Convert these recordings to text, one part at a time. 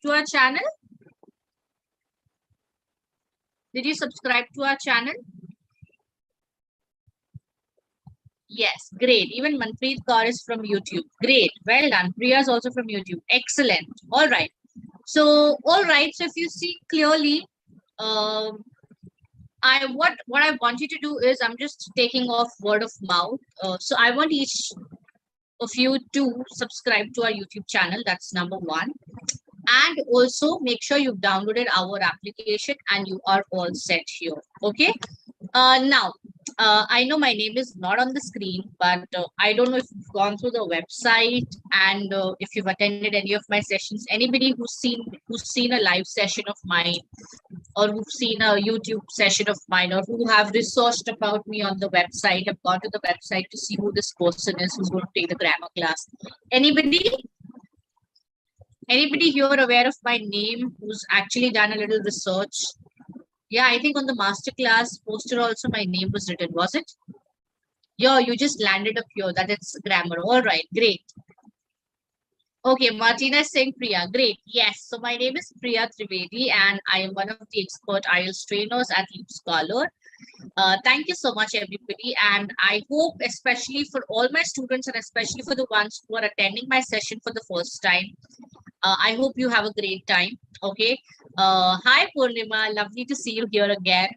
to our channel? Did you subscribe to our channel? Yes, great. Even Manpreet Kaur is from YouTube. Great. Well done. Priya is also from YouTube. Excellent. All right. So, all right. So if you see clearly, um, what I want you to do is I'm just taking off word of mouth. So I want each of you to subscribe to our YouTube channel. That's number one. And also make sure you've downloaded our application and you are all set here. Okay. Now, I know my name is not on the screen, but I don't know if you've gone through the website and if you've attended any of my sessions. Anybody who's seen a live session of mine, or who've seen a YouTube session of mine, or who have researched about me on the website, have gone to the website to see who this person is who's going to take the grammar class. Anybody? Anybody here aware of my name who's actually done a little research? Yeah, I think on the masterclass poster also my name was written, was it? Yeah, you just landed up here. That it's grammar. All right, great. Okay, Martina is saying Priya. Great. Yes. So my name is Priya Trivedi and I am one of the expert IELTS trainers at LeapScholar. Thank you so much, everybody. And I hope, especially for all my students and especially for the ones who are attending my session for the first time, I hope you have a great time. Okay. Hi, Purnima. Lovely to see you here again.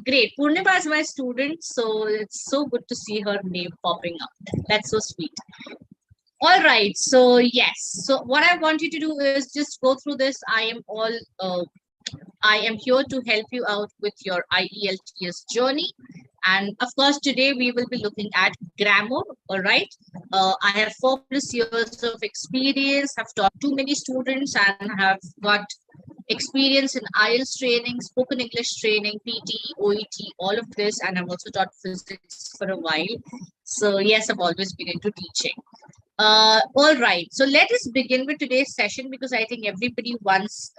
Great. Purnima is my student, so it's so good to see her name popping up. That's so sweet. All right. So yes. So what I want you to do is just go through this. I am here to help you out with your IELTS journey. And of course, today we will be looking at grammar. All right. I have 4+ years of experience, have taught too many students, and have got experience in IELTS training, spoken English training, PT, OET, all of this. And I've also taught physics for a while. So yes, I've always been into teaching. All right. So let us begin with today's session because I think everybody wants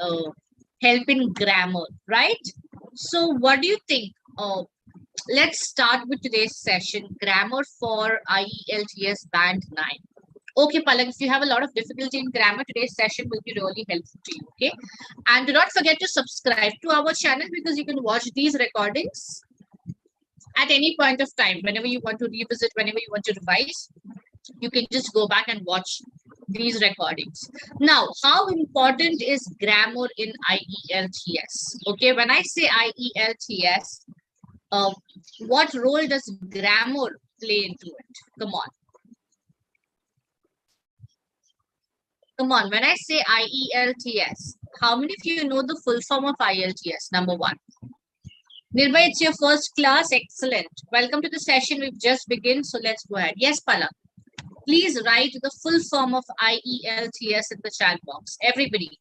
help in grammar, right? So what do you think? Let's start with today's session, grammar for IELTS Band 9. Okay, Palak, if you have a lot of difficulty in grammar, today's session will be really helpful to you, okay? And do not forget to subscribe to our channel because you can watch these recordings at any point of time. Whenever you want to revisit, whenever you want to revise, you can just go back and watch these recordings. Now, how important is grammar in IELTS? Okay, when I say IELTS, what role does grammar play into it? Come on. Come on, when I say IELTS, how many of you know the full form of IELTS? Number one. Nirbhay, it's your first class. Excellent. Welcome to the session. We've just begun, so let's go ahead. Yes, Pala. Please write the full form of IELTS in the chat box. Everybody.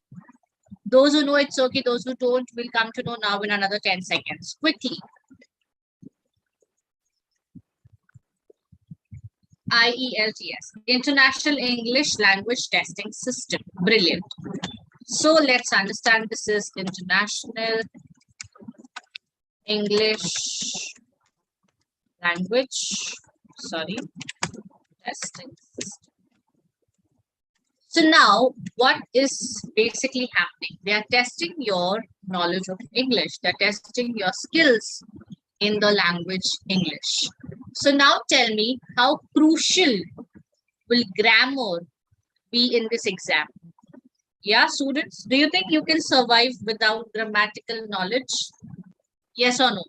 Those who know it's okay, those who don't will come to know now in another 10 seconds. Quickly. IELTS, International English Language Testing System. Brilliant. So let's understand this is International English Language, testing system. So now what is basically happening? They are testing your knowledge of English. They're testing your skills in the language English. So now tell me, how crucial will grammar be in this exam? Yeah, students, do you think you can survive without grammatical knowledge? Yes or no?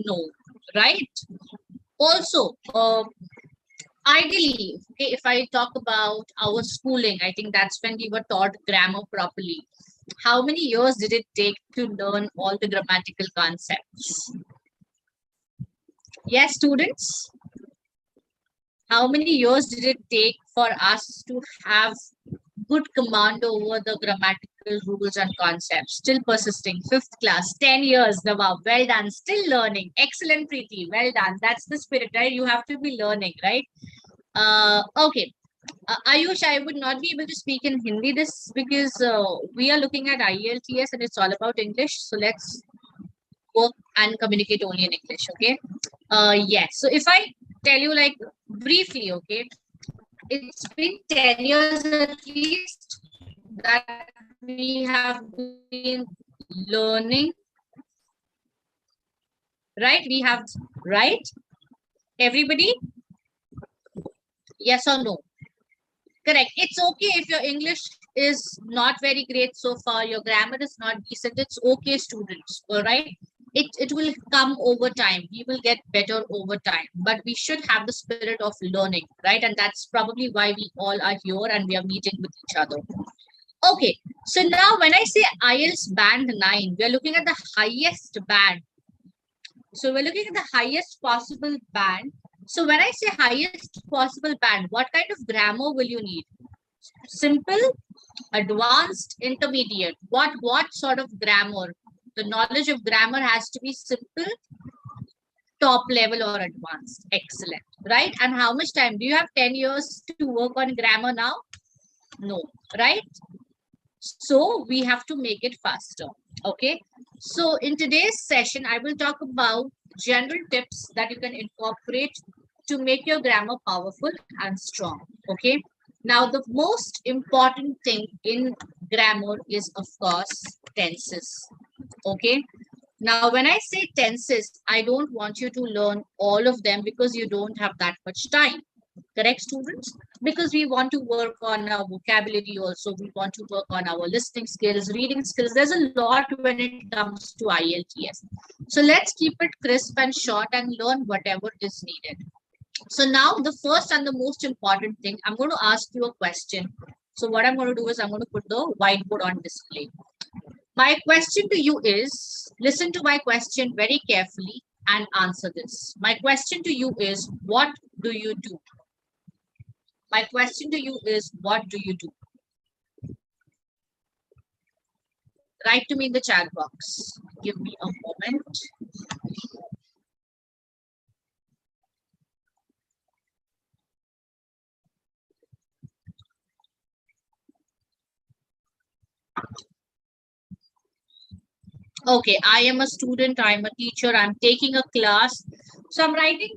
No, right? Also, ideally, okay, if I talk about our schooling, I think that's when we were taught grammar properly. How many years did it take to learn all the grammatical concepts? Yes, students? How many years did it take for us to have good command over the grammatical rules and concepts? Still persisting. 5th class, 10 years. Wow, well done. Still learning. Excellent, Preeti. Well done. That's the spirit, right? You have to be learning, right? Okay. Ayush, I would not be able to speak in Hindi this because we are looking at IELTS and it's all about English. So let's work and communicate only in English, okay? Yes. So if I tell you like briefly, okay, It's been 10 years at least that we have been learning, right? We have, right? Everybody? Yes or no? Correct. It's okay if your English is not very great so far, your grammar is not decent. It's okay, students. All right. It will come over time. We will get better over time. But we should have the spirit of learning, right? And that's probably why we all are here and we are meeting with each other. Okay. So now when I say IELTS band 9, we are looking at the highest band. So we're looking at the highest possible band. So when I say highest possible band, what kind of grammar will you need? Simple, advanced, intermediate. What sort of grammar? The knowledge of grammar has to be simple, top level or advanced. Excellent. Right? And how much time? Do you have 10 years to work on grammar now? No. Right? So we have to make it faster. Okay. So in today's session, I will talk about general tips that you can incorporate to make your grammar powerful and strong. Okay. Now, the most important thing in grammar is, of course, tenses. Okay. Now, when I say tenses, I don't want you to learn all of them because you don't have that much time. Correct, students? Because we want to work on our vocabulary also. We want to work on our listening skills, reading skills. There's a lot when it comes to IELTS. So let's keep it crisp and short and learn whatever is needed. So now the first and the most important thing, I'm going to ask you a question. So what I'm going to do is I'm going to put the whiteboard on display. My question to you is, listen to my question very carefully and answer this. My question to you is, what do you do? My question to you is, what do you do? Write to me in the chat box. Give me a moment. Okay, I am a student, I'm a teacher, I'm taking a class. So I'm writing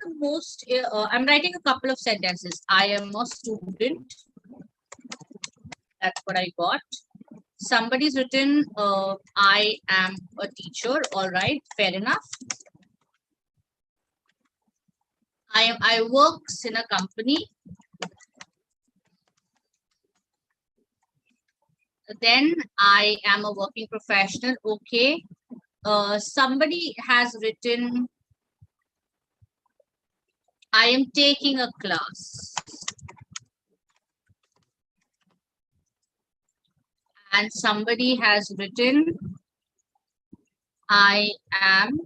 I'm writing a couple of sentences. I am a student. That's what I got. Somebody's written, I am a teacher. All right, fair enough. I works in a company. Then I am a working professional. Okay. Somebody has written, I am taking a class. And somebody has written, I am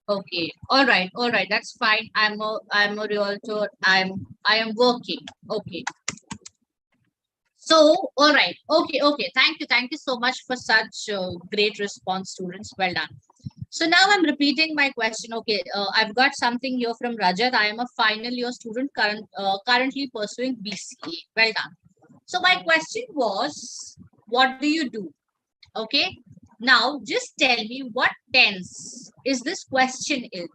okay. All right, that's fine. I'm a realtor. I am working. Okay. So, all right. Okay. Thank you so much for such great response, students. Well done. So now I'm repeating my question. Okay, I've got something here from Rajat. I am a final year student currently pursuing BCA. Well done. So my question was, what do you do? Okay. Now just tell me what tense is this question in?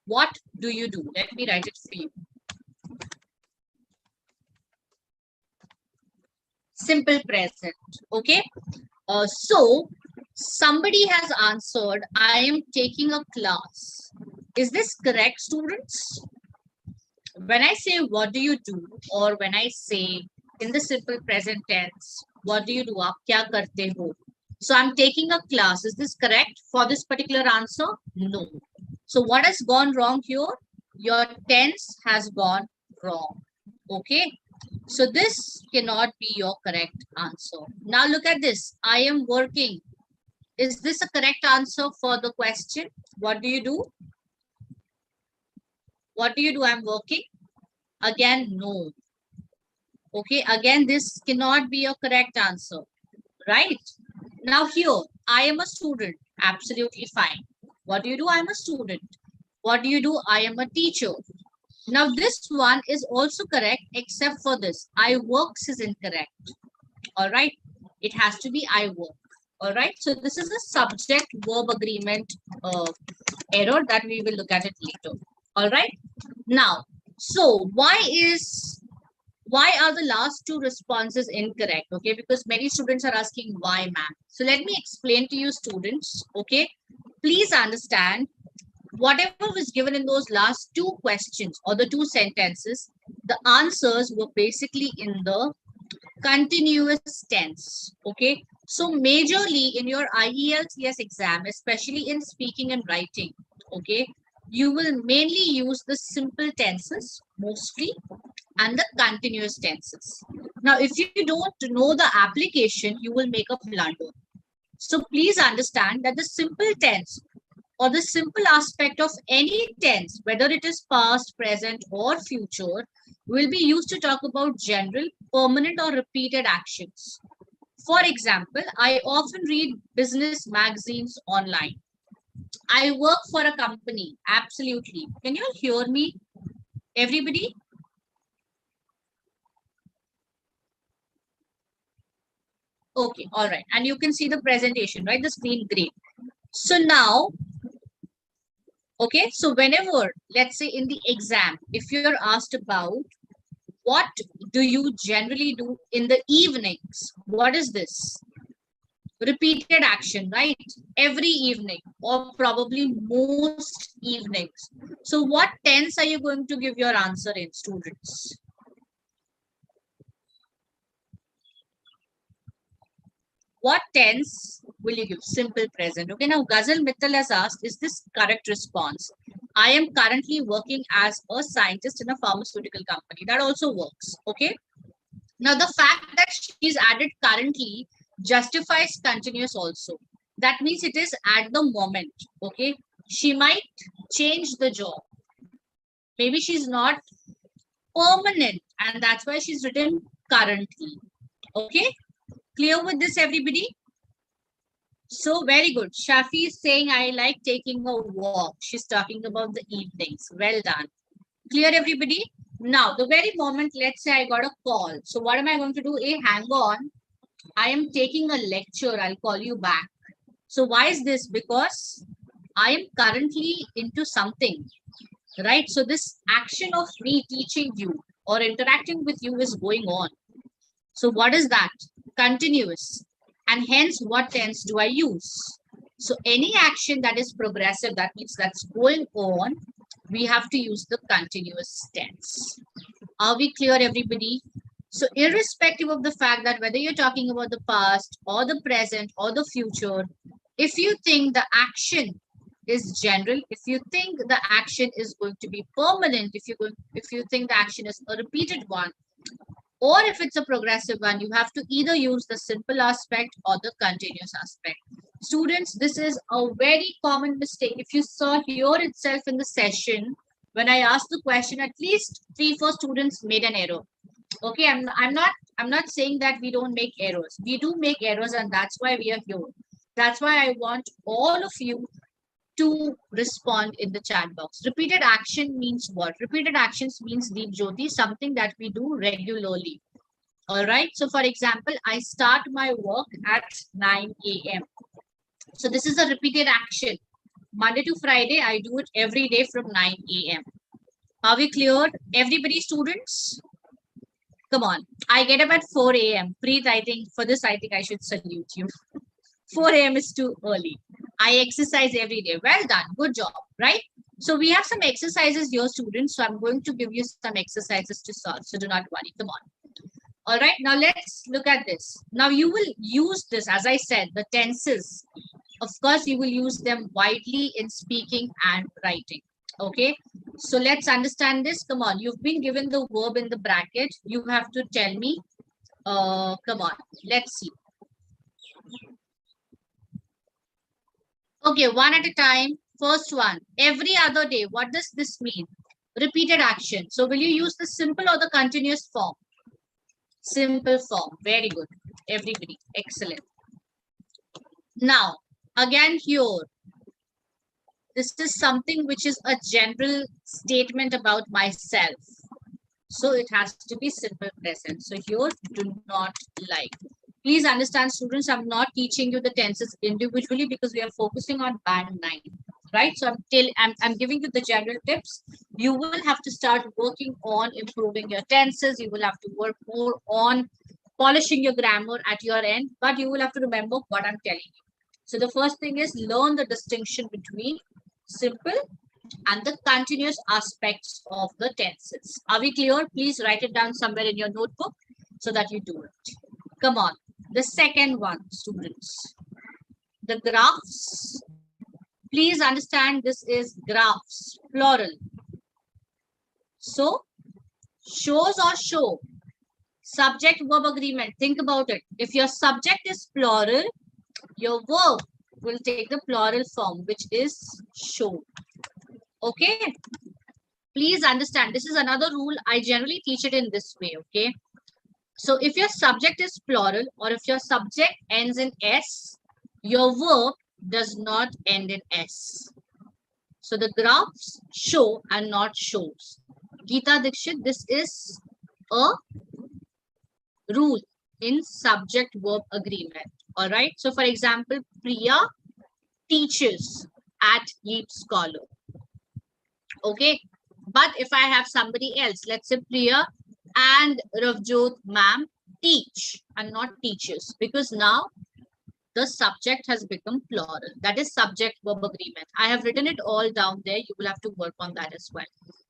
What do you do? Let me write it for you. Simple present. Okay. So somebody has answered, I am taking a class. Is this correct, students? When I say what do you do, or when I say in the simple present tense, what do you do? Aap kya karte ho? So I'm taking a class. Is this correct for this particular answer? No. So what has gone wrong here? Your tense has gone wrong. Okay. So this cannot be your correct answer. Now look at this. I am working. Is this a correct answer for the question? What do you do? What do you do? I'm working. Again, no. Okay, again, this cannot be a correct answer. Right? Now here, I am a student. Absolutely fine. What do you do? I'm a student. What do you do? I am a teacher. Now this one is also correct except for this. I works is incorrect. All right. It has to be I work. All right. So this is a subject verb agreement error that we will look at it later. All right. Now, so why are the last two responses incorrect? Okay, because many students are asking why, ma'am. So let me explain to you, students. Okay, please understand whatever was given in those last two questions or the two sentences, the answers were basically in the continuous tense. Okay, so majorly in your IELTS exam, especially in speaking and writing, okay, you will mainly use the simple tenses mostly and the continuous tenses. Now, if you don't know the application, you will make a blunder. So please understand that the simple tense or the simple aspect of any tense, whether it is past, present, or future, will be used to talk about general, permanent, or repeated actions. For example, I often read business magazines online. I work for a company. Absolutely. Can you all hear me, everybody? Okay, all right. And you can see the presentation, right? The screen, great. So now, okay, so whenever, let's say in the exam, if you're asked about what do you generally do in the evenings, what is this? Repeated action, right? Every evening or probably most evenings. So what tense are you going to give your answer in, students? What tense will you give? Simple present. Okay, now Ghazal Mittal has asked, is this correct response? I am currently working as a scientist in a pharmaceutical company. That also works. Okay. Now, the fact that she's added currently justifies continuous also. That means it is at the moment. Okay. She might change the job. Maybe she's not permanent, and that's why she's written currently. Okay. Clear with this, everybody? So very good. Shafi is saying, I like taking a walk. She's talking about the evenings. Well done. Clear, everybody? Now, the very moment, let's say I got a call. So what am I going to do? Hey, hang on. I am taking a lecture. I'll call you back. So why is this? Because I am currently into something, right? So this action of me teaching you or interacting with you is going on. So what is that? Continuous. And hence, what tense do I use? So any action that is progressive, that means that's going on, we have to use the continuous tense. Are we clear, everybody? So irrespective of the fact that whether you're talking about the past or the present or the future, if you think the action is general, if you think the action is going to be permanent, if you think the action is a repeated one, or if it's a progressive one, you have to either use the simple aspect or the continuous aspect. Students, this is a very common mistake. If you saw here itself in the session, when I asked the question, at least 3-4 students made an error. Okay, I'm not saying that we don't make errors. We do make errors, and that's why we are here. That's why I want all of you to respond in the chat box. Repeated action means what? Repeated actions means, Deep Jyoti, something that we do regularly. All right. So for example, I start my work at 9 a.m. So this is a repeated action. Monday to Friday, I do it every day from 9 a.m. Are we clear? Everybody, students? Come on. I get up at 4 a.m. Preet, I think I should salute you. 4 a.m. is too early. I exercise every day. Well done. Good job. Right? So we have some exercises here, students. So I'm going to give you some exercises to solve. So do not worry. Come on. All right. Now let's look at this. Now you will use this, as I said, the tenses. Of course, you will use them widely in speaking and writing. Okay. So let's understand this. Come on. You've been given the verb in the bracket. You have to tell me. Come on. Let's see. Okay, one at a time. First one, every other day. What does this mean? Repeated action. So will you use the simple or the continuous form? Simple form. Very good. Everybody. Excellent. Now, again here, this is something which is a general statement about myself. So it has to be simple present. So here, do not like. Please understand, students, I'm not teaching you the tenses individually because we are focusing on band 9, right? So I'm giving you the general tips. You will have to start working on improving your tenses. You will have to work more on polishing your grammar at your end, but you will have to remember what I'm telling you. So the first thing is learn the distinction between simple and the continuous aspects of the tenses. Are we clear? Please write it down somewhere in your notebook so that you do it. Come on. The second one, students. The graphs. Please understand this is graphs, plural. So, shows or show. Subject verb agreement. Think about it. If your subject is plural, your verb will take the plural form, which is show. Okay? Please understand. This is another rule. I generally teach it in this way. Okay? So if your subject is plural or if your subject ends in S, your verb does not end in S. So the graphs show and not shows. Geeta Dikshit, this is a rule in subject verb agreement. All right. So for example, Priya teaches at LeapScholar. Okay. But if I have somebody else, let's say Priya and Ravjot ma'am teach and not teaches, because now the subject has become plural. That is subject verb agreement. I have written it all down there. You will have to work on that as well.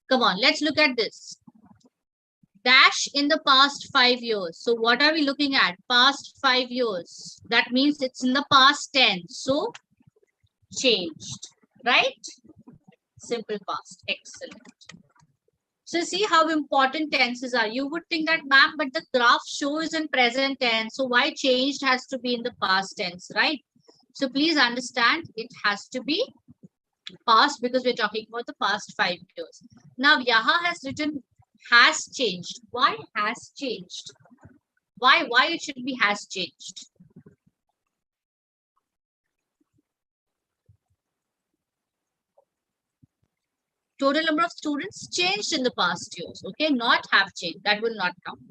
Come on, let's look at this. Dash in the past 5 years. So what are we looking at? Past 5 years. That means it's in the past tense. So changed, right? Simple past. Excellent. So see how important tenses are. You would think that, ma'am, but the graph shows in present tense. So why changed has to be in the past tense, right? So please understand it has to be past because we're talking about the past 5 years. Now, Yaha has written has changed. Why has changed? Why it should be has changed? Total number of students changed in the past years. Okay, not have changed. That will not count.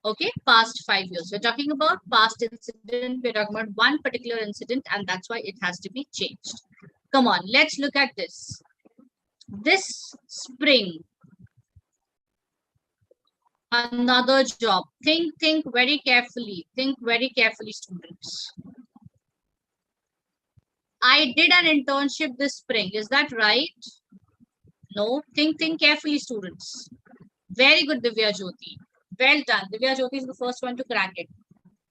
Okay, past 5 years. We're talking about past incident. We're talking about one particular incident, and that's why it has to be changed. Come on, let's look at this. This spring, another job. Think very carefully. Think very carefully, students. I did an internship this spring. Is that right? No. Think carefully, students. Very good, Divya Jyoti. Well done. Divya Jyoti is the first one to crack it.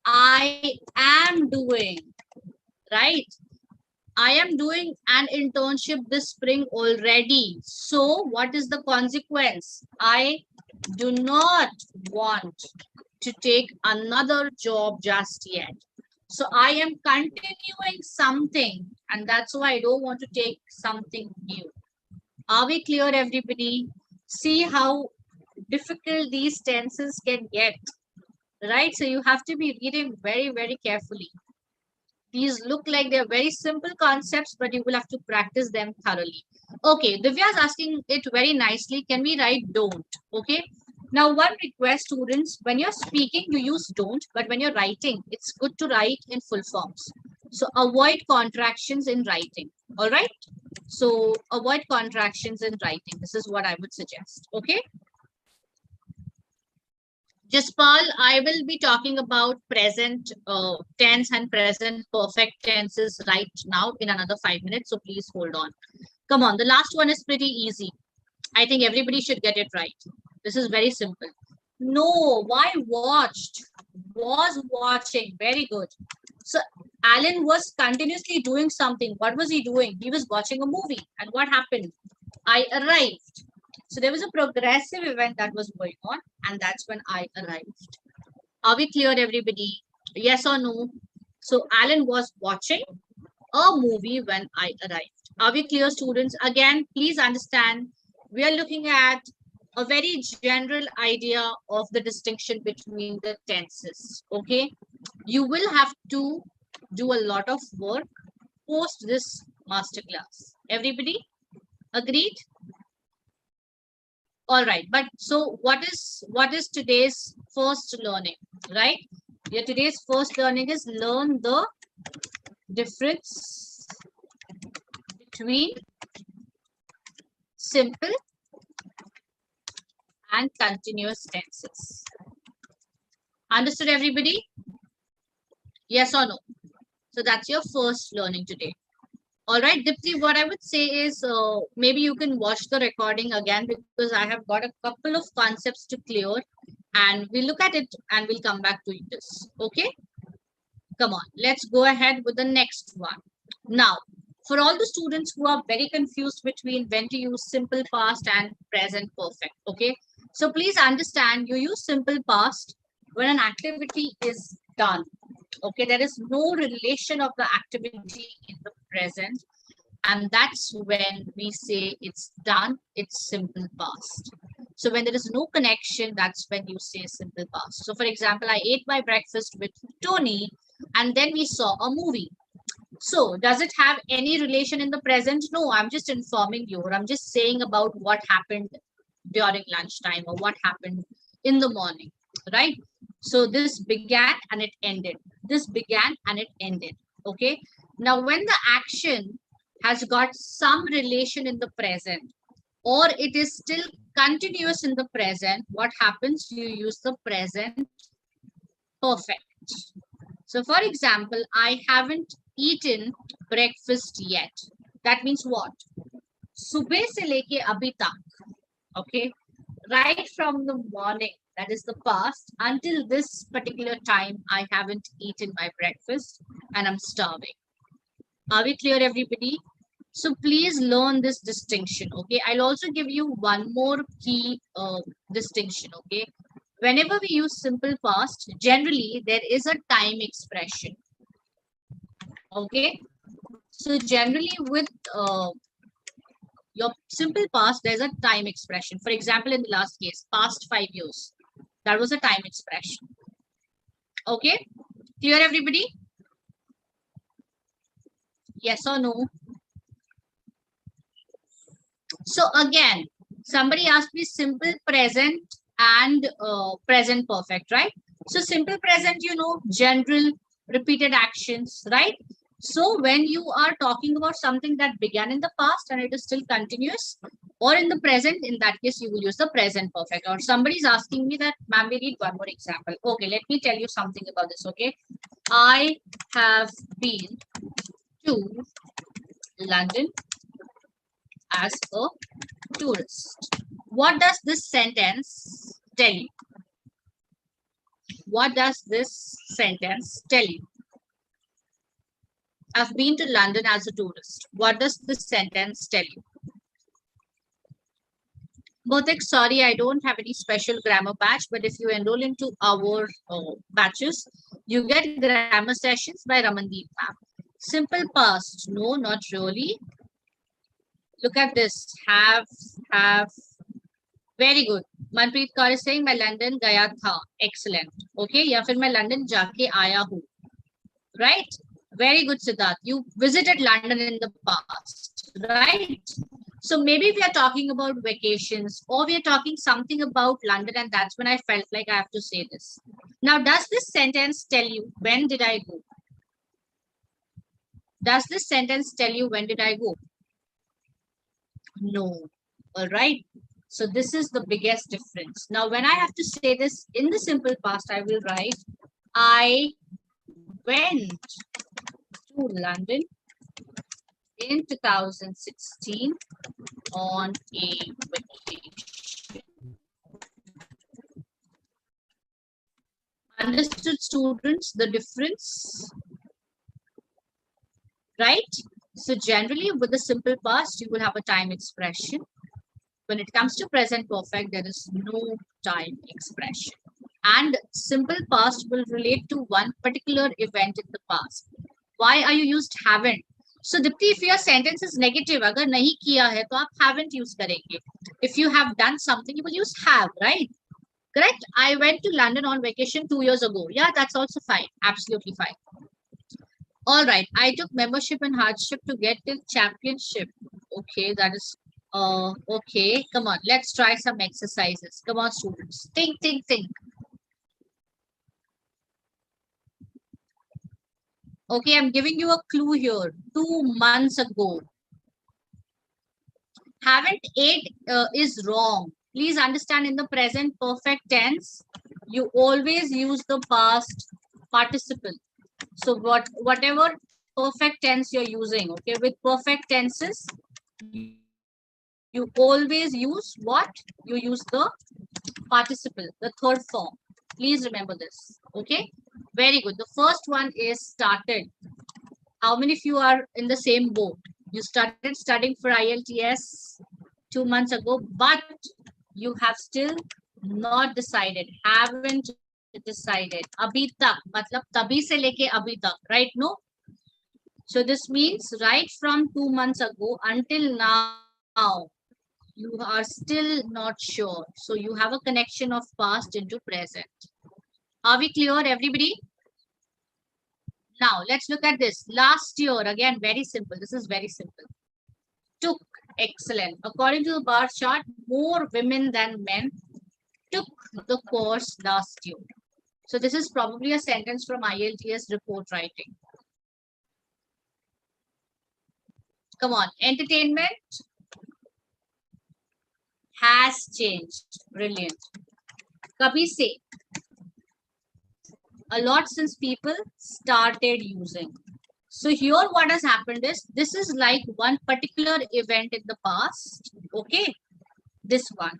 I am doing, right? I am doing an internship this spring already. So what is the consequence? I do not want to take another job just yet. So I am continuing something, and that's why I don't want to take something new. Are we clear, everybody? See how difficult these tenses can get, right? So you have to be reading very, very carefully. These look like they're very simple concepts, but you will have to practice them thoroughly. Okay, Divya is asking it very nicely. Can we write don't? Okay. Now, one request, students, when you're speaking, you use don't, but when you're writing, it's good to write in full forms. So avoid contractions in writing. All right. So avoid contractions in writing. This is what I would suggest. Okay. Jaspal, I will be talking about present tense and present perfect tenses right now in another 5 minutes. So please hold on. Come on. The last one is pretty easy. I think everybody should get it right. This is very simple. No, why watched? Was watching. Very good. So Alan was continuously doing something. What was he doing? He was watching a movie. And what happened? I arrived. So there was a progressive event that was going on, and that's when I arrived. Are we clear, everybody? Yes or no? So Alan was watching a movie when I arrived. Are we clear, students? Again, please understand, we are looking at a very general idea of the distinction between the tenses. Okay, you will have to do a lot of work post this masterclass. Everybody agreed? All right, but so what is today's first learning, right? Your today's first learning is learn the difference between simple and continuous tenses. Understood, everybody? Yes or no? So that's your first learning today. All right, Dipti, what I would say is maybe you can watch the recording again because I have got a couple of concepts to clear and we'll look at it and we'll come back to this. Okay? Come on, let's go ahead with the next one. Now, for all the students who are very confused between when to use simple past and present perfect. Okay? So please understand you use simple past when an activity is done. Okay, there is no relation of the activity in the present, and that's when we say it's done, it's simple past. So when there is no connection, that's when you say simple past. So for example, I ate my breakfast with Tony and then we saw a movie. So does it have any relation in the present? No, I'm just informing you, or I'm just saying about what happened during lunchtime or what happened in the morning, right? So this began and it ended. This began and it ended. Okay. Now, when the action has got some relation in the present or it is still continuous in the present, what happens? You use the present perfect. So, for example, I haven't eaten breakfast yet. That means what? Subah se leke abhi tak. Okay. Right from the morning, that is the past, until this particular time, I haven't eaten my breakfast and I'm starving. Are we clear, everybody? So please learn this distinction, okay? I'll also give you one more key distinction, okay? Whenever we use simple past, generally there is a time expression, okay? So generally with your simple past, there's a time expression. For example, in the last case, past 5 years, that was a time expression. Okay, clear, everybody? Yes or no? So again, somebody asked me simple present and present perfect, right? So simple present, you know, general repeated actions, right? So when you are talking about something that began in the past and it is still continuous, or in the present, in that case, you will use the present perfect. Or somebody is asking me that, ma'am, we need one more example. Okay, let me tell you something about this, okay? I have been to London as a tourist. What does this sentence tell you? What does this sentence tell you? I've been to London as a tourist. What does this sentence tell you? Bothik, sorry, I don't have any special grammar batch, but if you enroll into our batches, you get grammar sessions by Ramandeep ma'am. Simple past, no, not really. Look at this, have, very good. Manpreet Kaur is saying, मैं London गया था, excellent. Okay, या फिर मैं London जाके आया हूँ, right? Very good, Siddharth. You visited London in the past, right? So maybe we are talking about vacations or we are talking something about London, and that's when I felt like I have to say this. Now, does this sentence tell you when did I go? Does this sentence tell you when did I go? No. All right. So this is the biggest difference. Now, when I have to say this in the simple past, I will write, I went to London in 2016 on a vacation. Understood, students, the difference? Right? So generally with the simple past, you will have a time expression. When it comes to present perfect, there is no time expression. And simple past will relate to one particular event in the past. Why are you used haven't? So Dipti, if your sentence is negative, अगर नहीं किया है तो आप haven't use करेंगे. If you have done something, you will use have, right? Correct? I went to London on vacation 2 years ago. Yeah, that's also fine. Absolutely fine. All right. I took membership in hardship to get the championship. Okay, that is okay. Come on, let's try some exercises. Come on, students. Think, think, think. Okay, I'm giving you a clue here. 2 months ago. Haven't ate is wrong. Please understand, in the present perfect tense, you always use the past participle. So whatever perfect tense you're using, okay, with perfect tenses, you always use what? You use the participle, the third form. Please remember this. Okay, very good. The first one is started. How many of you are in the same boat? You started studying for IELTS 2 months ago, but you have still not decided, haven't decided. Abhi tak, matlab tabhi se leke abhi tak, right? No. So this means right from 2 months ago until now, you are still not sure. So you have a connection of past into present. Are we clear, everybody? Now let's look at this. Last year, again, very simple. This is very simple. Took, excellent. According to the bar chart, more women than men took the course last year. So this is probably a sentence from IELTS report writing. Come on, entertainment has changed. Brilliant. Kabhi se, a lot since people started using. So here what has happened is, this is like one particular event in the past. Okay, this one.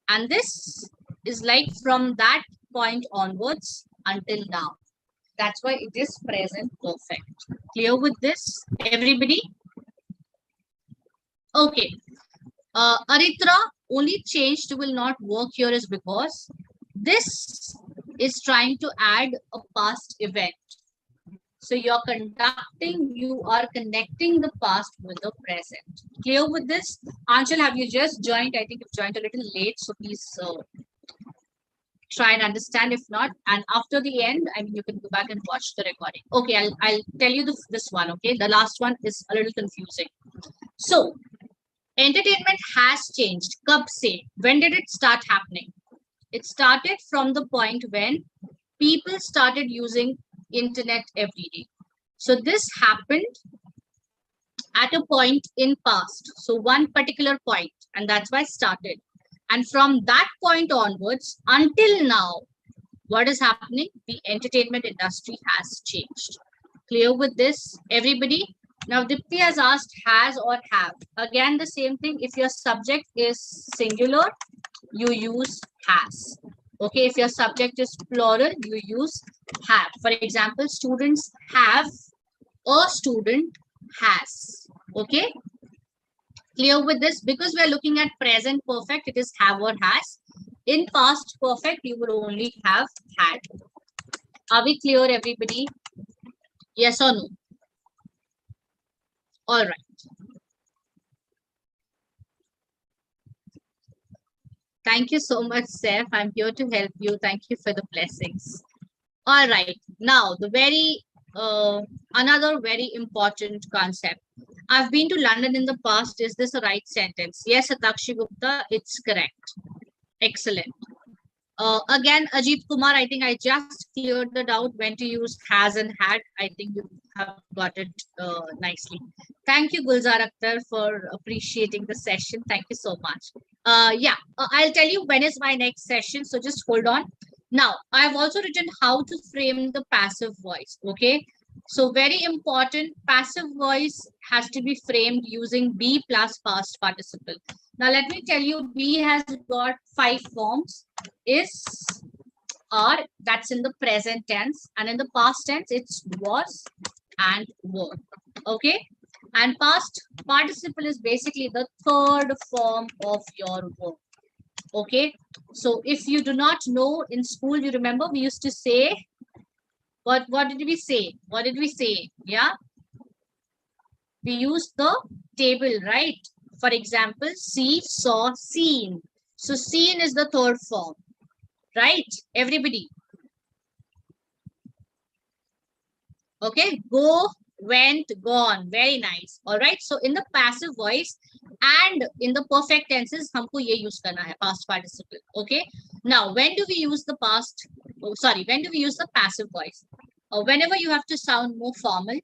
And this is like from that point onwards until now. That's why it is present perfect. Clear with this, everybody? Okay. Aritra, only changed will not work here is because this is trying to add a past event. So you're you are connecting the past with the present. Clear with this? Anshul, have you just joined? I think you've joined a little late, so please try and understand. If not, and after the end, I mean, you can go back and watch the recording. Okay, I'll tell you this one. Okay, the last one is a little confusing. So entertainment has changed. Kab se? When did it start happening? It started from the point when people started using internet every day. So this happened at a point in past. So one particular point, and that's why it started. And from that point onwards until now, what is happening? The entertainment industry has changed. Clear with this, everybody? Now, Dipti has asked has or have. Again, the same thing. If your subject is singular, you use has. Okay, if your subject is plural, you use have. For example, students have, a student has. Okay, clear with this? Because we are looking at present perfect, it is have or has. In past perfect, you will only have had. Are we clear, everybody? Yes or no? All right. Thank you so much, Seth. I'm here to help you. Thank you for the blessings. All right. Now, the another very important concept. I've been to London in the past. Is this a right sentence? Yes, Atakshi Gupta, it's correct. Excellent. Again, Ajit Kumar, I think I just cleared the doubt when to use has and had. I think you have got it nicely. Thank you, Gulzar Akhtar, for appreciating the session. Thank you so much. Yeah, I'll tell you when is my next session. So just hold on. Now, I've also written how to frame the passive voice. Okay. So very important, passive voice has to be framed using be plus past participle. Now, let me tell you, be has got 5 forms. Is, are, that's in the present tense, and in the past tense it's was and were. Okay, and past participle is basically the third form of your verb. Okay, so if you do not know, in school, you remember we used to say, what did we say? What did we say? Yeah, we used the table, right? For example, see, saw, seen. So seen is the third form, right? Everybody. Okay, go, went, gone. Very nice. All right. So in the passive voice and in the perfect tenses, हमको ये use करना है, past participle. Okay. Now, when do we use the past? Oh, sorry. When do we use the passive voice? Whenever you have to sound more formal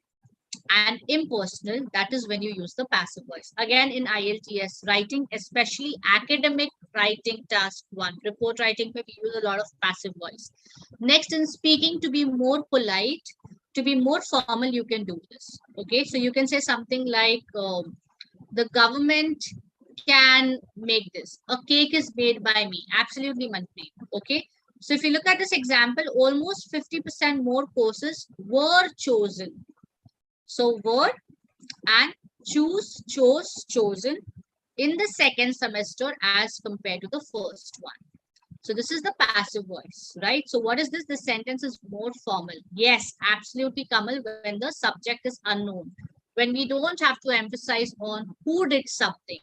and impersonal, that is when you use the passive voice. Again, in IELTS writing, especially academic writing task 1, report writing, we use a lot of passive voice. Next, in speaking, to be more polite, to be more formal, you can do this. Okay, so you can say something like, the government can make this. A cake is made by me. Absolutely, Manpreet. Okay. So if you look at this example, almost 50% more courses were chosen. So were and choose, chose, chosen in the second semester as compared to the first one. So this is the passive voice, right? So what is this? The sentence is more formal. Yes, absolutely, Kamal, when the subject is unknown. When we don't have to emphasize on who did something,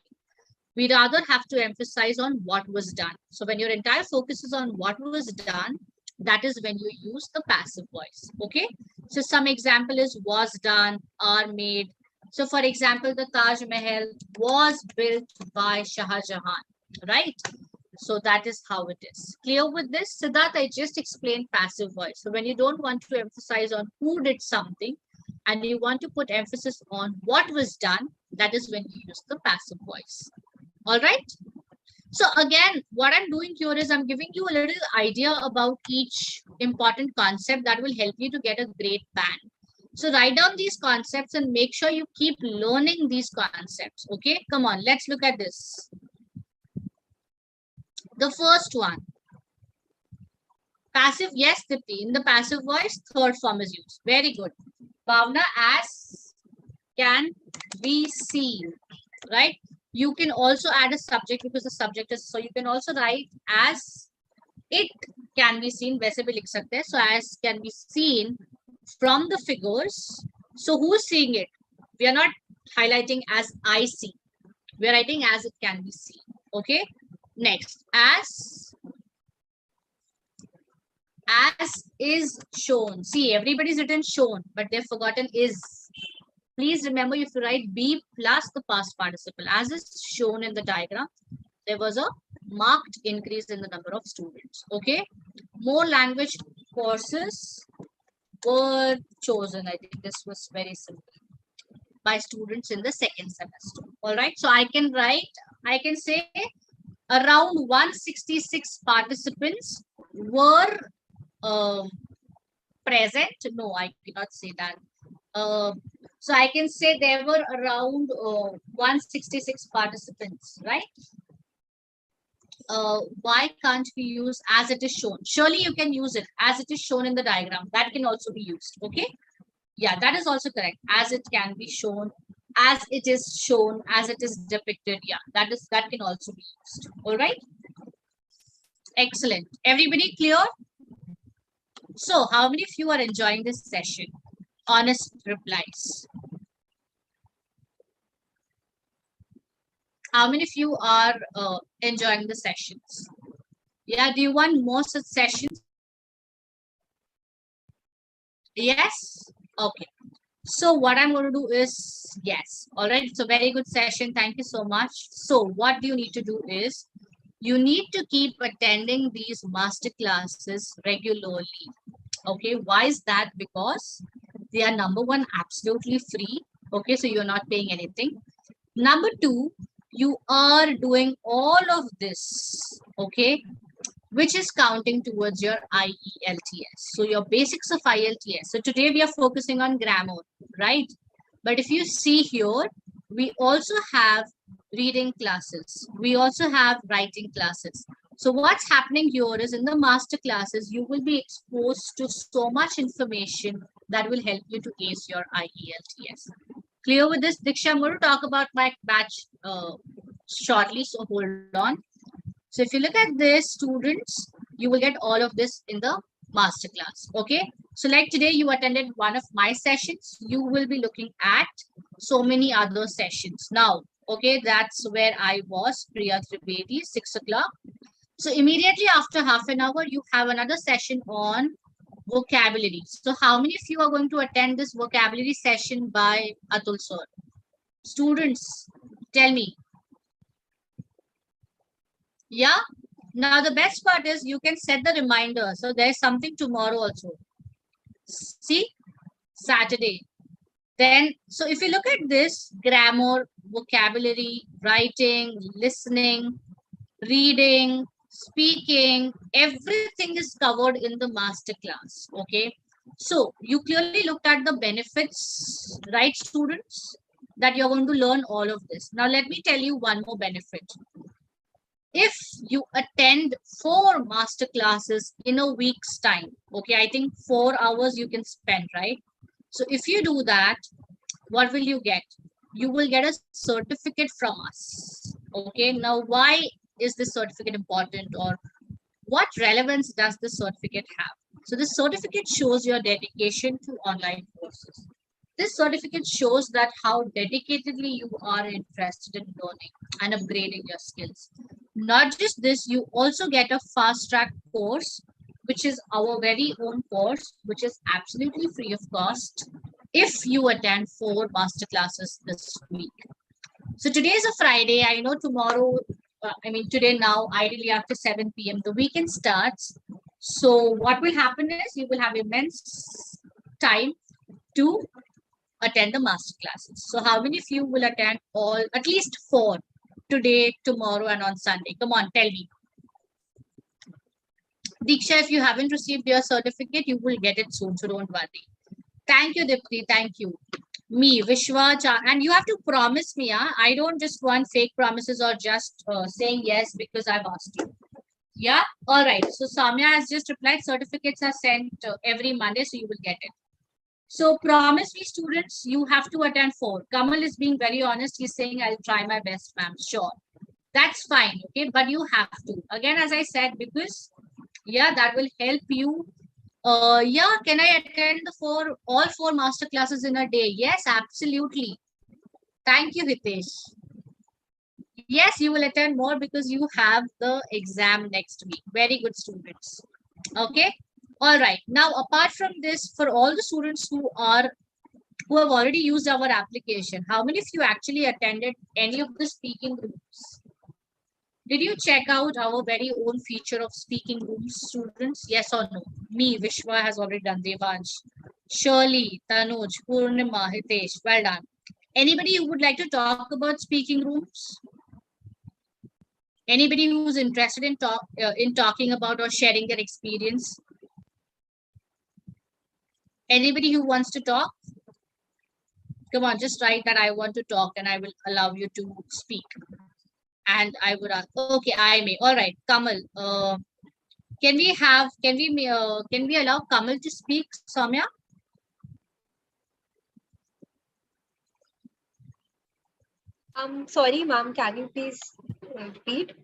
we rather have to emphasize on what was done. So when your entire focus is on what was done, that is when you use the passive voice. Okay. So some example is was done, are made. So for example, the Taj Mahal was built by Shah Jahan, right? So that is how it is. Clear with this? Siddharth, I just explained passive voice. So when you don't want to emphasize on who did something and you want to put emphasis on what was done, that is when you use the passive voice. All right. So again, what I'm doing here is I'm giving you a little idea about each important concept that will help you to get a great band. So write down these concepts and make sure you keep learning these concepts. Okay, come on, let's look at this. The first one. Passive, yes, Dipti. In the passive voice, third form is used. Very good. Bhavna, as can be seen, right? You can also add a subject because the subject is, so you can also write as it can be seen, वैसे भी लिख सकते हैं. So as can be seen from the figures. So who's seeing it? We are not highlighting as I see. We are writing as it can be seen. Okay. Next, as is shown. See, everybody's written shown, but they've forgotten is. Please remember, if you write be plus the past participle, as is shown in the diagram, there was a marked increase in the number of students. Okay. More language courses were chosen. I think this was very simple, by students in the second semester. All right. So I can write, I can say around 166 participants were present. No, I cannot say that. So I can say there were around 166 participants, right? Why can't we use as it is shown? Surely you can use it as it is shown in the diagram. That can also be used. Okay. Yeah, that is also correct. As it can be shown, as it is shown, as it is depicted. Yeah, that can also be used. All right. Excellent. Everybody clear? So how many of you are enjoying this session? Honest replies. How many of you are enjoying the sessions? Yeah, do you want more such sessions? Yes? Okay. So what I'm going to do is, yes. All right. It's a very good session. Thank you so much. So what you need to do is, you need to keep attending these master classes regularly. Okay. Why is that? Because they are, number one, absolutely free. Okay. So you're not paying anything. Number two, you are doing all of this. Okay. Which is counting towards your IELTS. So your basics of IELTS. So today we are focusing on grammar, right? But if you see here, we also have reading classes. We also have writing classes. So what's happening here is, in the master classes, you will be exposed to so much information that will help you to ace your IELTS. Clear with this? Diksha, I'm going to talk about my batch shortly, so hold on. So if you look at this, students, you will get all of this in the masterclass. Okay. So like today, you attended one of my sessions. You will be looking at so many other sessions. Now, okay, that's where I was, Priya Trivedi, 6 o'clock. So immediately after half an hour, you have another session on vocabulary. So how many of you are going to attend this vocabulary session by Atul sir? Students, tell me. Yeah. Now the best part is you can set the reminder. So there's something tomorrow also. See, Saturday. Then, so if you look at this, grammar, vocabulary, writing, listening, reading, speaking, everything is covered in the masterclass. Okay. So you clearly looked at the benefits, right, students, that you're going to learn all of this. Now, let me tell you one more benefit. If you attend 4 master classes in a week's time, okay, I think 4 hours you can spend, right? So if you do that, what will you get? You will get a certificate from us. Okay, now why is this certificate important, or what relevance does this certificate have? So this certificate shows your dedication to online courses. This certificate shows that how dedicatedly you are interested in learning and upgrading your skills. Not just this, you also get a fast track course, which is our very own course, which is absolutely free of cost if you attend 4 master classes this week. So today is a Friday. I know tomorrow, today now, ideally after 7 p.m., the weekend starts. So what will happen is you will have immense time to attend the master classes. So how many of you will attend at least 4 today, tomorrow, and on Sunday? Come on, tell me. Diksha, if you haven't received your certificate, you will get it soon, so don't worry. Thank you, Dipti. Thank you. Me, Vishwa, and you have to promise me. I don't just want fake promises or just saying yes because I've asked you. Yeah? All right. So Samya has just replied, certificates are sent every Monday, so you will get it. So promise me, students, you have to attend 4. Kamal is being very honest. He's saying, I'll try my best, ma'am. Sure. That's fine. Okay. But you have to. Again, as I said, because, yeah, that will help you. Yeah, can I attend all 4 master classes in a day? Yes, absolutely. Thank you, Hitesh. Yes, you will attend more because you have the exam next week. Very good, students. Okay. All right. Now, apart from this, for all the students who have already used our application, how many of you actually attended any of the speaking groups? Did you check out our very own feature of speaking rooms, students? Yes or no? Me, Vishwa has already done. Devansh, Shirley, Tanuj, Purnima, Hitesh. Well done. Anybody who would like to talk about speaking rooms? Anybody who's interested in talking about or sharing their experience? Anybody who wants to talk? Come on, just write that I want to talk and I will allow you to speak. And I would ask, okay, I may. All right, Kamal. Can we allow Kamal to speak, Soumya? Sorry, ma'am. Can you please repeat?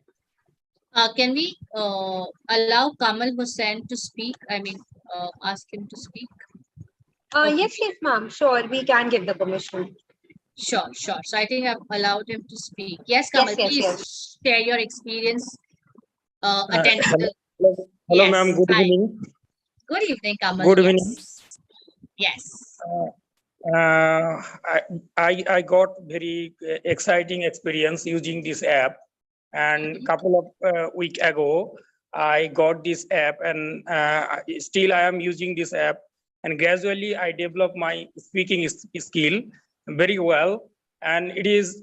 Can we allow Kamal Hussain to speak? Ask him to speak. Okay. Yes, ma'am. Sure, we can give the permission. Sure. So I think I've allowed him to speak. Yes, Kamal, please share your experience attending Hello, ma'am. Good evening. Good evening, Kamal. Good evening. Yes. I got very exciting experience using this app, and couple of week ago I got this app, and still I am using this app, and gradually I develop my speaking skill very well, and it is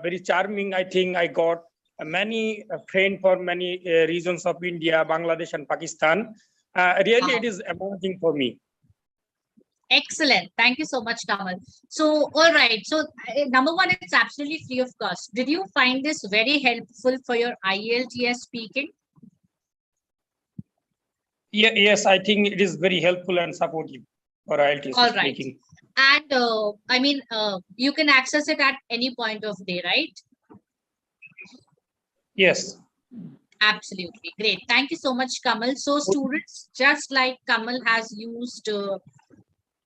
very charming. I think I got many friends for many regions of India, Bangladesh, and Pakistan. Really, it is amazing for me. Excellent. Thank you so much, Kamal. So, all right. So, number one, it's absolutely free of cost. Did you find this very helpful for your IELTS speaking? Yeah, yes, I think it is very helpful and supportive for IELTS speaking. And you can access it at any point of day, right? Yes. Absolutely. Great. Thank you so much, Kamal. So, students, just like Kamal has used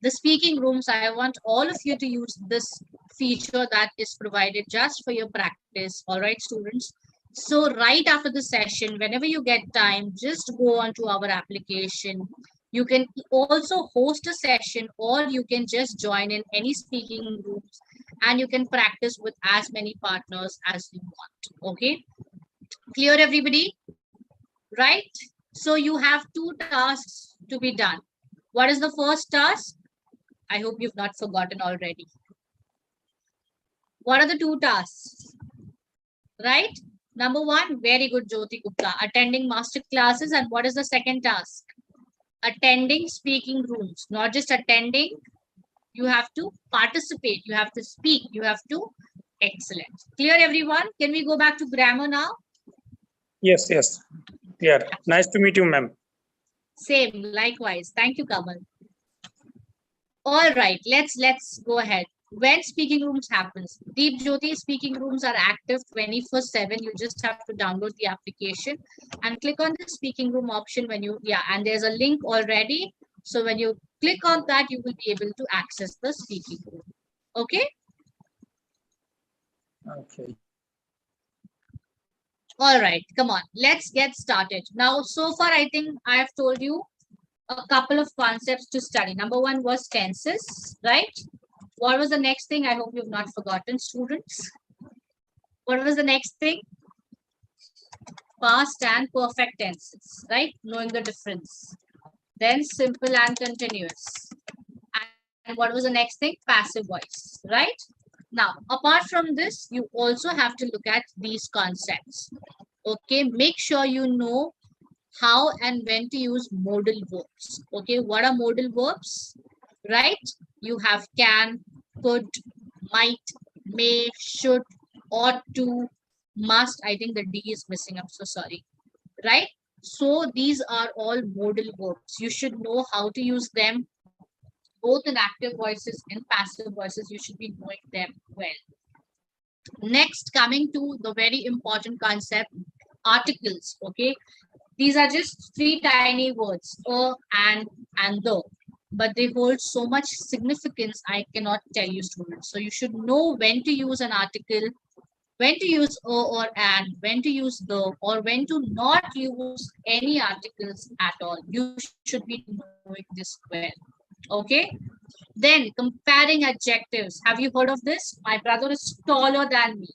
the speaking rooms, I want all of you to use this feature that is provided just for your practice. All right, students. So right after the session, whenever you get time, just go on to our application. You can also host a session, or you can just join in any speaking rooms, and you can practice with as many partners as you want. Okay. Clear, everybody? Right? So you have 2 tasks to be done. What is the first task? I hope you've not forgotten already. What are the two tasks? Right? Number one, very good, Jyoti Gupta, attending master classes. And what is the second task? Attending speaking rooms. Not just attending, you have to participate, you have to speak, you have to excellent. Clear, everyone? Can we go back to grammar now? Yes, yes. Clear. Nice to meet you, ma'am. Same, likewise. Thank you, Kamal. All right, let's go ahead. When speaking rooms happens, Deep Jyoti, speaking rooms are active 24/7. You just have to download the application and click on the speaking room option when you, and there's a link already. So when you click on that, you will be able to access the speaking room. Okay? Okay. All right, come on, let's get started. Now, so far, I think I have told you a couple of concepts to study. Number one was tenses, right? What was the next thing? I hope you've not forgotten, students. What was the next thing? Past and perfect tenses, right? Knowing the difference. Then simple and continuous. And what was the next thing? Passive voice, right? Now, apart from this, you also have to look at these concepts. Okay, make sure you know how and when to use modal verbs. Okay, what are modal verbs? Right? You have can, could, might, may, should, ought to, must. I think the D is missing. I'm so sorry. Right? So these are all modal verbs. You should know how to use them, both in active voices and passive voices. You should be knowing them well. Next, coming to the very important concept, articles. Okay, these are just three tiny words, and the, but they hold so much significance, I cannot tell you, students. So you should know when to use an article, when to use or and, when to use the, or when to not use any articles at all. You should be knowing this well. Okay. Then comparing adjectives. Have you heard of this? My brother is taller than me,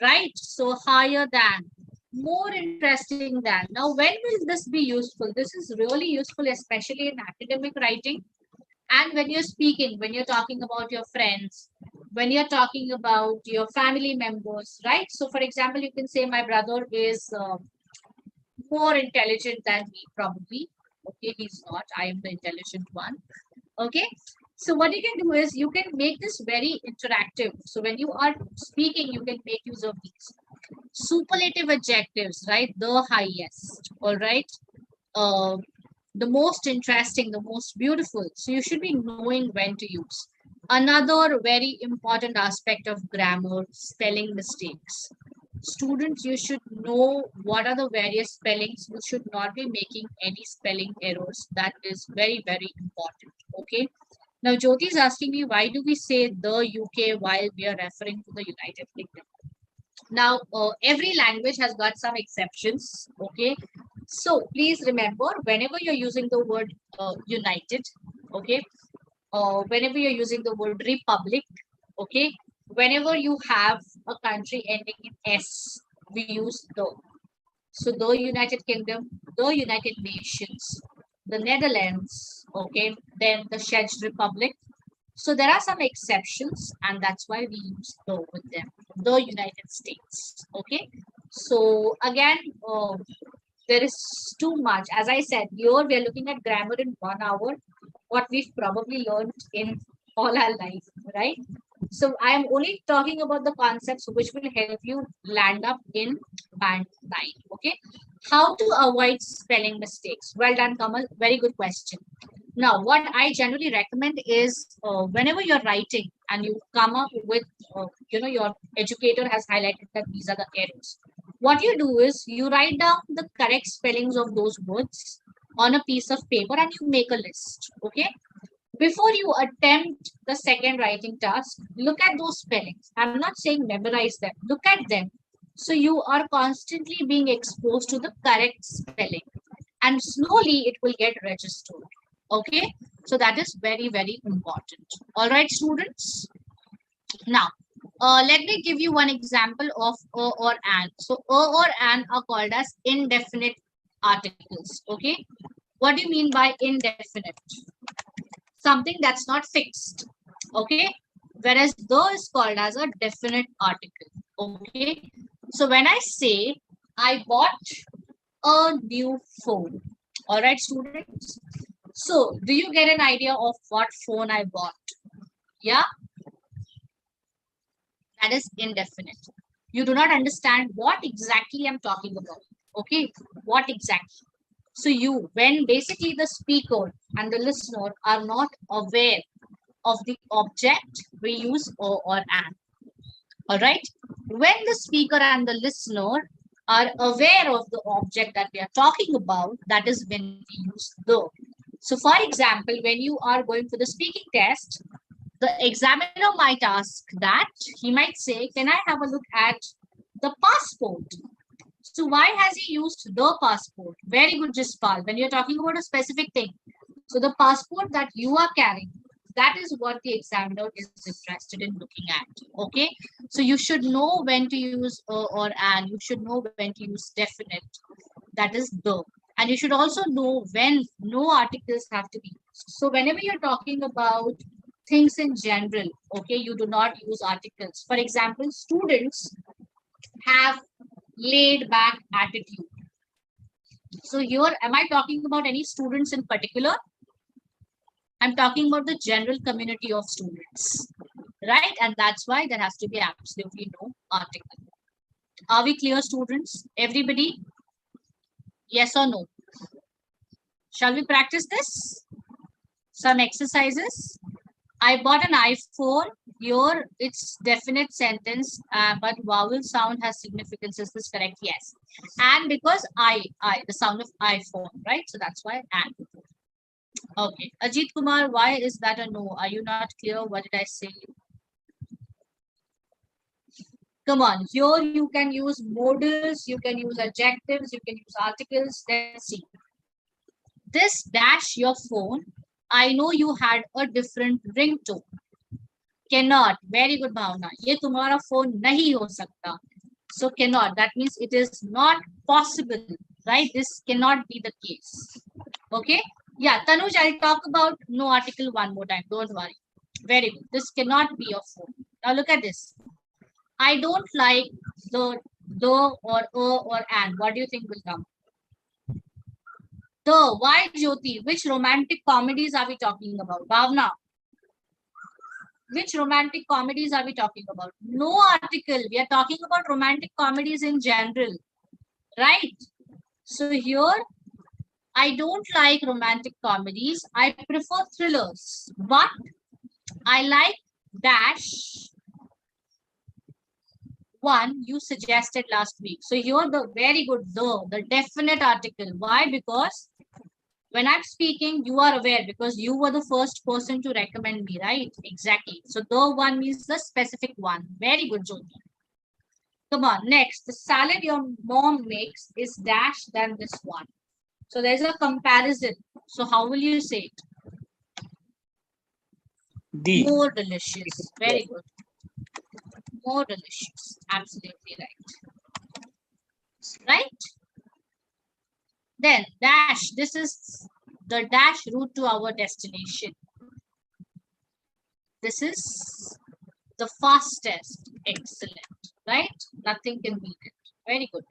right? So higher than, more interesting than. Now, when will this be useful? This is really useful, especially in academic writing. And when you're speaking, when you're talking about your friends, when you're talking about your family members, right? So, for example, you can say, my brother is more intelligent than me, probably. Okay, he's not. I am the intelligent one. Okay. So what you can do is you can make this very interactive. So when you are speaking, you can make use of these superlative adjectives, right? The highest, all right? The most interesting, the most beautiful. So you should be knowing when to use. Another very important aspect of grammar, spelling mistakes. Students, you should know what are the various spellings. You should not be making any spelling errors. That is very, very important. Okay. Now, Jyoti is asking me, why do we say the UK while we are referring to the United Kingdom? Now, every language has got some exceptions. Okay. So please remember, whenever you're using the word united, okay, whenever you're using the word republic, okay, whenever you have a country ending in S, we use the. So the United Kingdom, the United Nations, the Netherlands, okay, then the Czech Republic. So there are some exceptions, and that's why we use the with them, the United States, okay. So again, there is too much. As I said, here we are looking at grammar in 1 hour, what we've probably learned in all our life, right? So I am only talking about the concepts which will help you land up in band 9. Okay. How to avoid spelling mistakes? Well done, Kamal. Very good question. Now, what I generally recommend is whenever you're writing and you come up with, your educator has highlighted that these are the errors. What you do is you write down the correct spellings of those words on a piece of paper and you make a list. Okay. Before you attempt the second writing task, look at those spellings. I'm not saying memorize them. Look at them. So you are constantly being exposed to the correct spelling. And slowly it will get registered. Okay. So that is very, very important. All right, students. Now, let me give you one example of a or an. So a or an are called as indefinite articles. Okay. What do you mean by indefinite? something that's not fixed. Okay. Whereas the is called as a definite article. Okay. So when I say I bought a new phone. All right, students. So do you get an idea of what phone I bought? Yeah. That is indefinite. You do not understand what exactly I'm talking about. Okay. What exactly? So when basically the speaker and the listener are not aware of the object, we use o or an. All right. When the speaker and the listener are aware of the object that we are talking about, that is when we use the. So for example, when you are going for the speaking test, the examiner might ask that, he might say, can I have a look at the passport? So why has he used the passport? Very good, Jispal. When you're talking about a specific thing. So the passport that you are carrying, that is what the examiner is interested in looking at. Okay. So you should know when to use or an. You should know when to use definite. That is the. And you should also know when no articles have to be used. So whenever you're talking about things in general, okay, you do not use articles. For example, students have laid back attitude. So here, am I talking about any students in particular? I'm talking about the general community of students, right? And that's why there has to be absolutely no article. Are we clear, students? Everybody? Yes or no? Shall we practice this? Some exercises. I bought an iPhone. Here it's definite sentence, but vowel sound has significance. Is this correct? Yes. And because the sound of iPhone, right? So that's why and. Okay. Ajit Kumar, why is that a no? Are you not clear? What did I say? Come on. Here you can use modals, you can use adjectives, you can use articles. Let's see. This dash your phone. I know you had a different ringtone. Cannot. Very good, Bhavna. ये तुम्हारा phone नहीं हो सकता. So cannot. That means it is not possible, right? This cannot be the case. Okay. Yeah, Tanuj, I'll talk about no article one more time. Don't worry. Very good. This cannot be your phone. Now look at this. I don't like the or or and. What do you think will come? The. Why, Jyoti? Which romantic comedies are we talking about? Bhavna. Which romantic comedies are we talking about? No article. We are talking about romantic comedies in general. Right? So here, I don't like romantic comedies. I prefer thrillers. But I like dash one you suggested last week. So here the very good the definite article. Why? Because when I'm speaking, you are aware because you were the first person to recommend me, right? Exactly. So the one means the specific one. Very good, Jyoti. Come on, next. The salad your mom makes is dash than this one. So there's a comparison. So how will you say it? The. More delicious. Very good. More delicious. Absolutely right. Right? Then dash. This is the dash route to our destination. This is the fastest. Excellent. Right? Nothing can beat it. Very good.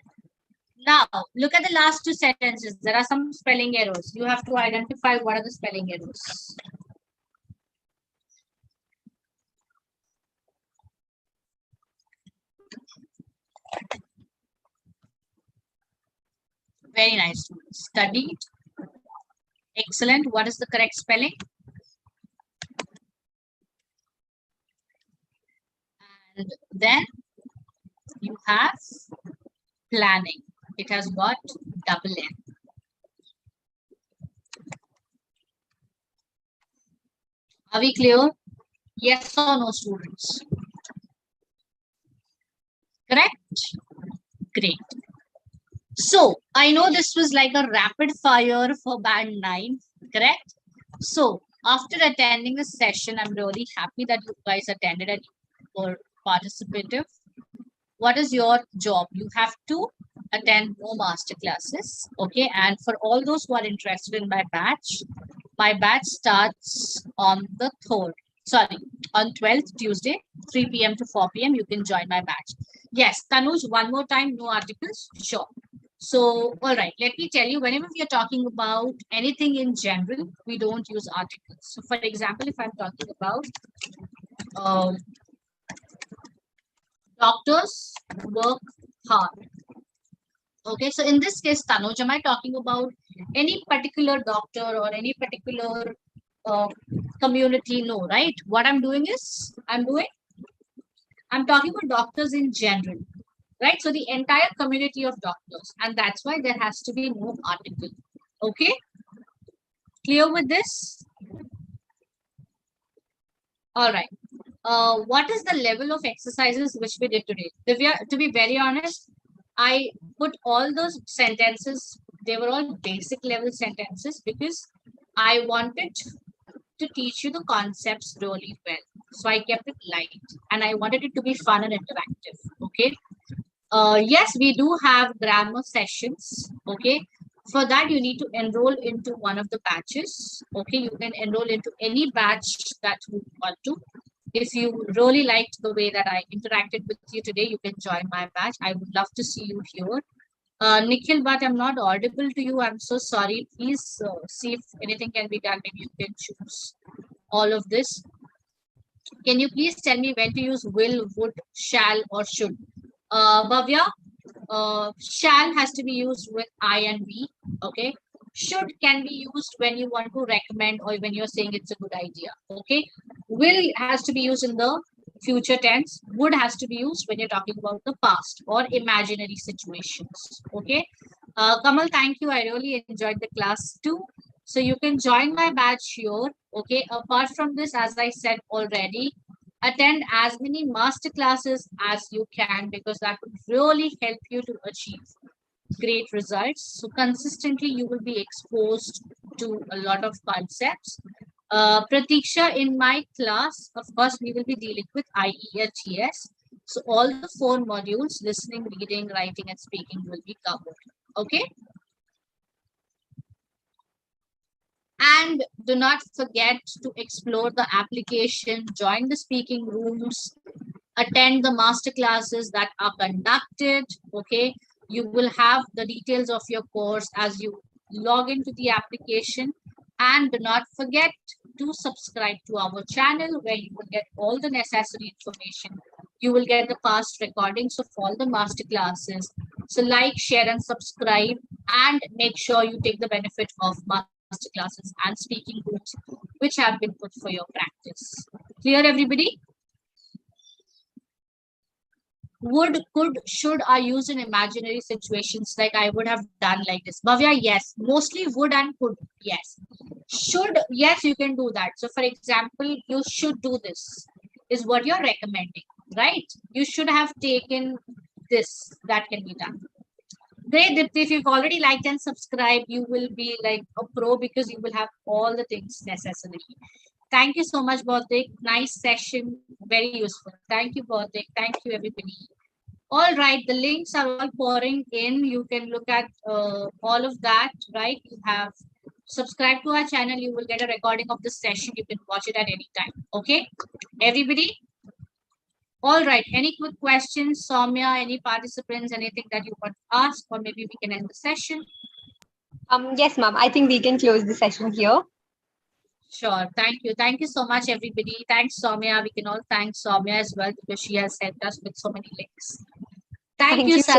Now, look at the last two sentences. There are some spelling errors. You have to identify what are the spelling errors. Very nice. Studied. Excellent. What is the correct spelling? And then you have planning. It has got double N. Are we clear? Yes or no, students? Correct? Great. So, I know this was like a rapid fire for band 9, correct? So, after attending the session, I'm really happy that you guys attended and were participative. What is your job? You have to attend more master classes, okay? And for all those who are interested in my batch, my batch starts on the 3rd. Sorry, on 12th, Tuesday, 3 p.m. to 4 p.m. You can join my batch. Yes, Tanuj, one more time, no articles? Sure. So, all right, let me tell you, whenever we are talking about anything in general, we don't use articles. So, for example, if I'm talking about doctors work hard. Okay, so in this case, Tanuj, am I talking about any particular doctor or any particular community? No, right? What I'm doing is, I'm talking about doctors in general, right? So the entire community of doctors, and that's why there has to be no article. Okay, clear with this? All right. What is the level of exercises which we did today? Divya, to be very honest, I put all those sentences, they were all basic level sentences because I wanted to teach you the concepts really well. So I kept it light and I wanted it to be fun and interactive. Okay. Yes, we do have grammar sessions. Okay. For that, you need to enroll into one of the batches. Okay. You can enroll into any batch that you want to. If you really liked the way that I interacted with you today, you can join my batch. I would love to see you here. Nikhil, but I'm not audible to you. I'm so sorry. Please see if anything can be done. Maybe you can choose all of this. Can you please tell me when to use will, would, shall, or should? Bhavya, shall has to be used with I and we. Okay. Should can be used when you want to recommend or when you're saying it's a good idea. Okay. Will has to be used in the future tense. Would has to be used when you're talking about the past or imaginary situations. Okay. Kamal, thank you. I really enjoyed the class too. So you can join my batch here. Okay. Apart from this, as I said already, attend as many master classes as you can because that would really help you to achieve great results. So consistently, you will be exposed to a lot of concepts. Pratiksha, in my class, of course, we will be dealing with IELTS. So all the 4 modules, listening, reading, writing, and speaking will be covered. Okay. And do not forget to explore the application, join the speaking rooms, attend the master classes that are conducted. Okay. You will have the details of your course as you log into the application. And do not forget to subscribe to our channel where you will get all the necessary information. You will get the past recordings of all the master classes. So like, share, and subscribe, and make sure you take the benefit of master classes and speaking groups which have been put for your practice. Clear, everybody? Would, could, should are used in imaginary situations like I would have done like this. Bhavya, yes. Mostly would and could, yes. Should, yes, you can do that. So for example, you should do this is what you're recommending, right? You should have taken this, that can be done. Great, Dipti, if you've already liked and subscribed, you will be like a pro because you will have all the things necessary. Thank you so much, Bautik. Nice session, very useful. Thank you, Bautik. Thank you, everybody. All right, the links are all pouring in. You can look at all of that, right? You have subscribed to our channel. You will get a recording of this session. You can watch it at any time. Okay, everybody? All right, any quick questions, Soumya, any participants, anything that you want to ask, or maybe we can end the session? Yes, ma'am. I think we can close the session here. Sure. Thank you. Thank you so much, everybody. Thanks, Soumya. We can all thank Soumya as well because she has helped us with so many links. Thank you, so